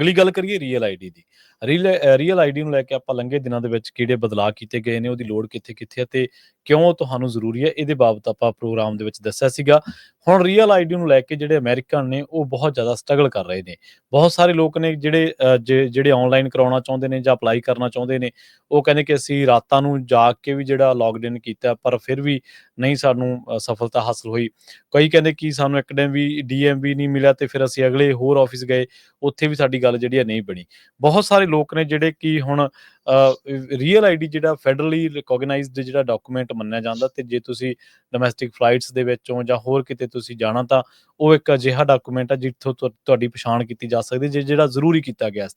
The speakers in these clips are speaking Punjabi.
ਅਗਲੀ ਗੱਲ ਕਰੀਏ ਰੀਅਲ ਆਈਡੀ ਦੀ। ਰੀਅਲ ਆਈਡੀ ਨੂੰ ਲੈ ਕੇ ਆਪਾਂ ਲੰਘੇ ਦਿਨਾਂ ਦੇ ਵਿੱਚ ਕਿਹੜੇ ਬਦਲਾਅ ਕੀਤੇ ਗਏ ਨੇ, ਉਹਦੀ ਲੋੜ ਕਿੱਥੇ-ਕਿੱਥੇ ਹੈ ਤੇ ਕਿਉਂ ਤੁਹਾਨੂੰ ਜ਼ਰੂਰੀ ਹੈ, ਇਹਦੇ ਬਾਬਤ ਆਪਾਂ ਪ੍ਰੋਗਰਾਮ ਦੇ ਵਿੱਚ ਦੱਸਿਆ ਸੀਗਾ। ਹੁਣ ਰੀਅਲ ਆਈਡੀ ਨੂੰ ਲੈ ਕੇ ਜਿਹੜੇ ਅਮਰੀਕਨ ਨੇ, ਉਹ ਬਹੁਤ ਜ਼ਿਆਦਾ ਸਟਰਗਲ ਕਰ ਰਹੇ ਨੇ। ਬਹੁਤ ਸਾਰੇ ਲੋਕ ਨੇ ਜਿਹੜੇ ਆਨਲਾਈਨ ਕਰਾਉਣਾ ਚਾਹੁੰਦੇ ਨੇ ਜਾਂ ਅਪਲਾਈ ਕਰਨਾ ਚਾਹੁੰਦੇ ਨੇ, ਉਹ ਕਹਿੰਦੇ ਕਿ ਅਸੀਂ ਰਾਤਾਂ ਨੂੰ ਜਾਗ ਕੇ ਵੀ ਜਿਹੜਾ ਲੌਗਇਨ ਕੀਤਾ, ਪਰ ਫਿਰ ਵੀ ਨਹੀਂ ਸਾਨੂੰ ਸਫਲਤਾ ਹਾਸਲ ਹੋਈ। ਕਈ ਕਹਿੰਦੇ ਕਿ ਸਾਨੂੰ ਇੱਕ ਦਿਨ ਵੀ ਡੀਐਮਵੀ ਨਹੀਂ ਮਿਲਿਆ ਤੇ ਫਿਰ ਅਸੀਂ ਅਗਲੇ ਹੋਰ ਆਫਿਸ ਗਏ, ਉੱਥੇ ਵੀ ਸਾਡੀ ਗੱਲ ਜਿਹੜੀ ਹੈ ਨਹੀਂ ਬਣੀ। ਬਹੁਤ ਸਾਰੇ ਲੋਕ ਨੇ ਜਿਹੜੇ ਕਿ ਹੁਣ ਰੀਅਲ ਆਈਡੀ ਜਿਹੜਾ ਫੈਡਰਲੀ ਰਿਕੋਗਨਾਈਜ਼ਡ ਜਿਹੜਾ ਡਾਕੂਮੈਂਟ ਮੰਨਿਆ ਜਾਂਦਾ, ਤੇ ਜੇ ਤੁਸੀਂ ਡੋਮੈਸਟਿਕ ਫਲਾਈਟਸ ਦੇ ਵਿੱਚੋਂ ਜਾਂ ਹੋਰ ਕਿਤੇ ਤੁਸੀਂ ਜਾਣਾ, ਤਾਂ ਉਹ ਇੱਕ ਅਜਿਹਾ ਡਾਕੂਮੈਂਟ ਹੈ ਜਿੱਥੋਂ ਤੁਹਾਡੀ ਪਛਾਣ ਕੀਤੀ ਜਾ ਸਕਦੀ, ਜਿਹੜਾ ਜ਼ਰੂਰੀ ਕੀਤਾ ਗਿਆ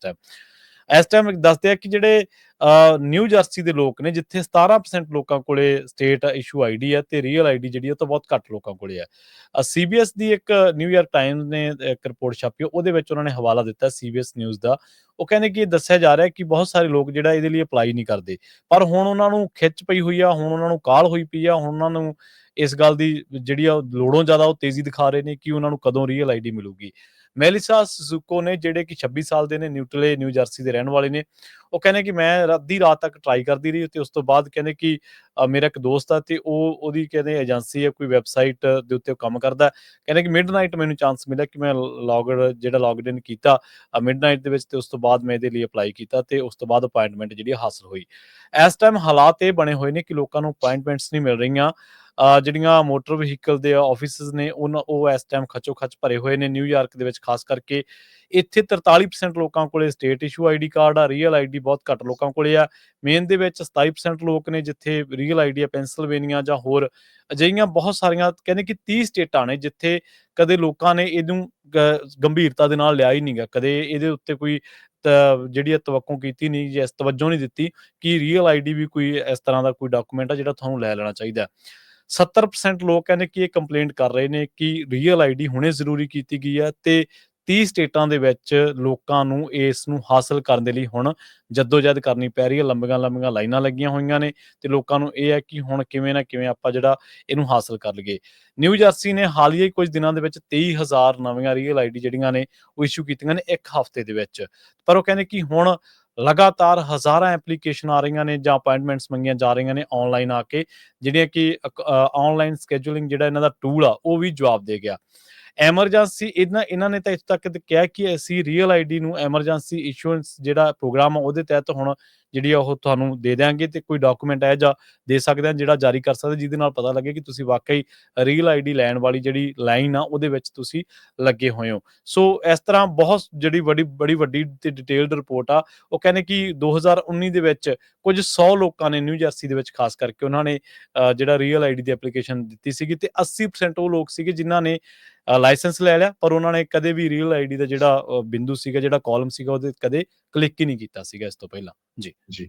ਇਸ ਟਾਈਮ ਦੱਸਦੇ ਆ ਕਿ ਜਿਹੜੇ ਨਿਊ ਜਰਸੀ ਦੇ ਲੋਕ ਨੇ, ਜਿੱਥੇ 17% ਲੋਕਾਂ ਕੋਲੇ ਸਟੇਟ ਇਸ਼ੂ ਆਈਡੀ ਹੈ ਤੇ ਰੀਅਲ ਆਈਡੀ ਜਿਹੜੀ ਉਹ ਤਾਂ ਬਹੁਤ ਘੱਟ ਲੋਕਾਂ ਕੋਲੇ ਹੈ। ਸੀਬੀਐਸ ਦੀ ਇੱਕ ਨਿਊਯਾਰਕ ਟਾਈਮਜ਼ ਨੇ ਇੱਕ ਰਿਪੋਰਟ ਛਾਪੀ, ਉਹਦੇ ਵਿੱਚ ਉਹਨਾਂ ਨੇ ਹਵਾਲਾ ਦਿੱਤਾ ਸੀਬੀਐਸ ਨਿਊਜ਼ ਦਾ। ਉਹ ਕਹਿੰਦੇ ਕਿ ਇਹ ਦੱਸਿਆ ਜਾ ਰਿਹਾ ਕਿ ਬਹੁਤ ਸਾਰੇ ਲੋਕ ਜਿਹੜਾ ਇਹਦੇ ਲਈ ਅਪਲਾਈ ਨਹੀਂ ਕਰਦੇ, ਪਰ ਹੁਣ ਉਹਨਾਂ ਨੂੰ ਖਿੱਚ ਪਈ ਹੋਈ ਆ, ਹੁਣ ਉਹਨਾਂ ਨੂੰ ਕਾਹਲ ਹੋਈ ਪਈ ਆ, ਹੁਣ ਉਹਨਾਂ ਨੂੰ ਇਸ ਗੱਲ ਦੀ ਜਿਹੜੀ ਆ ਲੋੜੋਂ ਜ਼ਿਆਦਾ ਉਹ ਤੇਜ਼ੀ ਦਿਖਾ ਰਹੇ ਨੇ ਕਿ ਉਹਨਾਂ ਨੂੰ ਕਦੋਂ ਰੀਅਲ ਆਈਡੀ ਮਿਲੂਗੀ। ਮੈਲਿਸਾ ਸੁਜ਼ੂਕੋ ਨੇ, ਜਿਹੜੇ ਕਿ 26 ਸਾਲ ਦੇ ਨੇ, ਨਿਊ ਜਰਸੀ ਦੇ ਰਹਿਣ ਵਾਲੇ ਨੇ। ਉਹ ਕਹਿੰਦੇ ਕਿ ਮੈਂ ਅੱਧੀ ਰਾਤ ਤੱਕ ਟਰਾਈ ਕਰਦੀ ਰਹੀ ਤੇ ਉਸ ਤੋਂ ਬਾਅਦ ਕਹਿੰਦੇ ਕਿ ਮੇਰਾ ਇੱਕ ਦੋਸਤ ਆ ਤੇ ਉਹਦੀ ਕਹਿੰਦੇ ਏਜੰਸੀ ਹੈ, ਕੋਈ ਵੈਬਸਾਈਟ ਦੇ ਉੱਤੇ ਉਹ ਕੰਮ ਕਰਦਾ। ਕਹਿੰਦੇ ਕਿ ਮਿਡਨਾਈਟ ਮੈਨੂੰ ਚਾਂਸ ਮਿਲਿਆ ਕਿ ਮੈਂ ਲੌਗਇਨ ਕੀਤਾ ਮਿਡਨਾਈਟ ਦੇ ਵਿੱਚ, ਤੇ ਉਸ ਤੋਂ ਬਾਅਦ ਮੈਂ ਇਹਦੇ ਲਈ ਅਪਲਾਈ ਕੀਤਾ ਤੇ ਉਸ ਤੋਂ ਬਾਅਦ ਅਪਾਇੰਟਮੈਂਟ ਜਿਹੜੀ ਹਾਸਲ ਹੋਈ। ਇਸ ਟਾਈਮ ਹਾਲਾਤ ਇਹ ਬਣੇ ਹੋਏ ਨੇ ਕਿ ਲੋਕਾਂ ਨੂੰ ਅਪਾਇੰਟਮੈਂਟਸ ਨਹੀਂ ਮਿਲ ਰਹੀਆਂ। ਜਿਹੜੀਆਂ ਮੋਟਰ ਵਹੀਕਲ ਦੇ ਆਫਿਸਿਸ ਨੇ, ਉਹ ਇਸ ਟਾਈਮ ਖੱਚੋ ਖੱਚ ਭਰੇ ਹੋਏ ਨੇ ਨਿਊਯਾਰਕ ਦੇ ਵਿੱਚ ਖਾਸ ਕਰਕੇ। ਇੱਥੇ 43% ਲੋਕਾਂ ਕੋਲੇ ਸਟੇਟ ਇਸ਼ੂ ਆਈਡੀ ਕਾਰਡ ਆ, ਰੀਅਲ ਆਈਡੀ ਬਹੁਤ ਘੱਟ ਲੋਕਾਂ ਕੋਲੇ ਆ। ਮੇਨ ਦੇ ਵਿੱਚ 27% ਲੋਕ ਨੇ ਜਿੱਥੇ ਰੀਅਲ ਆਈਡੀ ਆ, ਪੈਂਸਿਲਵੇਨੀਆ ਜਾਂ ਹੋਰ ਅਜਿਹੀਆਂ ਬਹੁਤ ਸਾਰੀਆਂ ਕਹਿੰਦੇ ਕਿ 30 ਸਟੇਟਾਂ ਨੇ ਜਿੱਥੇ ਕਦੇ ਲੋਕਾਂ ਨੇ ਇਹਨੂੰ ਗੰਭੀਰਤਾ ਦੇ ਨਾਲ ਲਿਆ ਹੀ ਨਹੀਂਗਾ, ਕਦੇ ਇਹਦੇ ਉੱਤੇ ਕੋਈ ਜਿਹੜੀ ਤਵੱਕੋਂ ਕੀਤੀ ਨਹੀਂ, ਜਾਂ ਤਵੱਜੋ ਨਹੀਂ ਦਿੱਤੀ ਕਿ ਰੀਅਲ ਆਈਡੀ ਵੀ ਕੋਈ ਇਸ ਤਰ੍ਹਾਂ ਦਾ ਕੋਈ ਡਾਕੂਮੈਂਟ ਆ ਜਿਹੜਾ ਤੁਹਾਨੂੰ ਲੈ ਲੈਣਾ ਚਾਹੀਦਾ। 70% ਲੋਕ ਕਹਿੰਦੇ ਕਿ ਇਹ ਕੰਪਲੇਂਟ ਕਰ ਰਹੇ ਨੇ ਕਿ ਰੀਅਲ ਆਈਡੀ ਹੁਣੇ ਜ਼ਰੂਰੀ ਕੀਤੀ ਗਈ ਹੈ, ਤੇ 30 ਸਟੇਟਾਂ ਦੇ ਵਿੱਚ ਲੋਕਾਂ ਨੂੰ ਇਸ ਨੂੰ ਹਾਸਲ ਕਰਨ ਦੇ ਲਈ ਹੁਣ ਜੱਦੋ-ਜਹਿਦ ਕਰਨੀ ਪੈ ਰਹੀ ਹੈ। ਲੰਬੀਆਂ-ਲੰਬੀਆਂ ਲਾਈਨਾਂ ਲੱਗੀਆਂ ਹੋਈਆਂ ਨੇ ਤੇ ਲੋਕਾਂ ਨੂੰ ਇਹ ਹੈ ਕਿ ਹੁਣ ਕਿਵੇਂ ਨਾ ਕਿਵੇਂ ਆਪਾਂ ਜਿਹੜਾ ਇਹਨੂੰ ਹਾਸਲ ਕਰ ਲਈਏ। ਨਿਊ ਜਰਸੀ ਨੇ ਹਾਲੀਆ ਹੀ ਕੁਝ ਦਿਨਾਂ ਦੇ ਵਿੱਚ 23,000 ਨਵੀਆਂ ਰੀਅਲ ਆਈਡੀ ਜਿਹੜੀਆਂ ਨੇ ਉਹ ਇਸ਼ੂ ਕੀਤੀਆਂ ਨੇ ਇੱਕ ਹਫ਼ਤੇ ਦੇ ਵਿੱਚ। ਪਰ ਉਹ ਕਹਿੰਦੇ ਕਿ ਹੁਣ ਲਗਾਤਾਰ ਹਜ਼ਾਰਾਂ ਐਪਲੀਕੇਸ਼ਨ ਆ ਰਹੀਆਂ ਨੇ ਜਾਂ ਅਪਾਇੰਟਮੈਂਟਸ ਮੰਗੀਆਂ ਜਾ ਰਹੀਆਂ ਨੇ ਆਨਲਾਈਨ ਆ ਕੇ, ਜਿਹੜੀਆਂ ਕਿ ਆਨਲਾਈਨ ਸਕੇਜੂਲਿੰਗ ਜਿਹੜਾ ਇਹਨਾਂ ਦਾ ਟੂਲ ਆ ਉਹ ਵੀ ਜਵਾਬ ਦੇ ਗਿਆ। ਐਮਰਜੈਂਸੀ ਇਹਨਾਂ ਨੇ ਤਾਂ ਇੱਥੋਂ ਤੱਕ ਕਿਹਾ ਕਿ ਅਸੀਂ ਰੀਅਲ ਆਈਡੀ ਨੂੰ ਐਮਰਜੈਂਸੀ ਇਸ਼ੂਐਂਸ ਜਿਹੜਾ ਪ੍ਰੋਗਰਾਮ ਆ ਉਹਦੇ ਤਹਿਤ ਹੁਣ ਜਿਹੜੀ ਆ ਉਹ ਤੁਹਾਨੂੰ ਦੇ ਦਿਆਂਗੇ, ਤੇ ਕੋਈ ਡਾਕੂਮੈਂਟ ਇਹੋ ਜਿਹਾ ਦੇ ਸਕਦੇ ਹਾਂ ਜਿਹੜਾ ਜਾਰੀ ਕਰ ਸਕਦੇ, ਜਿਹਦੇ ਨਾਲ ਪਤਾ ਲੱਗੇ ਕਿ ਤੁਸੀਂ ਵਾਕਈ ਰੀਅਲ ਆਈਡੀ ਲੈਣ ਵਾਲੀ ਜਿਹੜੀ ਲਾਈਨ ਆ ਉਹਦੇ ਵਿੱਚ ਤੁਸੀਂ ਲੱਗੇ ਹੋਏ ਹੋ। ਸੋ ਇਸ ਤਰ੍ਹਾਂ ਬਹੁਤ ਜਿਹੜੀ ਬੜੀ ਵੱਡੀ ਤੇ ਡਿਟੇਲਡ ਰਿਪੋਰਟ ਆ। ਉਹ ਕਹਿੰਦੇ ਕਿ 2019 ਦੇ ਵਿੱਚ ਕੁਝ 100 ਲੋਕਾਂ ਨੇ ਨਿਊ ਜਰਸੀ ਦੇ ਵਿੱਚ ਖਾਸ ਕਰਕੇ ਉਹਨਾਂ ਨੇ ਜਿਹੜਾ ਰੀਅਲ ਆਈਡੀ ਦੀ ਐਪਲੀਕੇਸ਼ਨ ਦਿੱਤੀ ਸੀਗੀ, ਤੇ 80% ਉਹ ਲੋਕ ਸੀਗੇ ਜਿਨ੍ਹਾਂ ਨੇ ਲਾਇਸੈਂਸ ਲੈ ਲਿਆ, ਪਰ ਉਹਨਾਂ ਨੇ ਕਦੇ ਵੀ ਰੀਅਲ ਆਈਡੀ ਦਾ ਜਿਹੜਾ ਬਿੰਦੂ ਸੀਗਾ, ਜਿਹੜਾ ਕਾਲਮ ਸੀਗਾ, ਉਹਦੇ ਕਦੇ ਕਲਿੱਕ ਹੀ ਨਹੀਂ ਕੀਤਾ ਸੀਗਾ ਇਸ ਤੋਂ ਪਹਿਲਾਂ। ਜੀ। ਜੀ।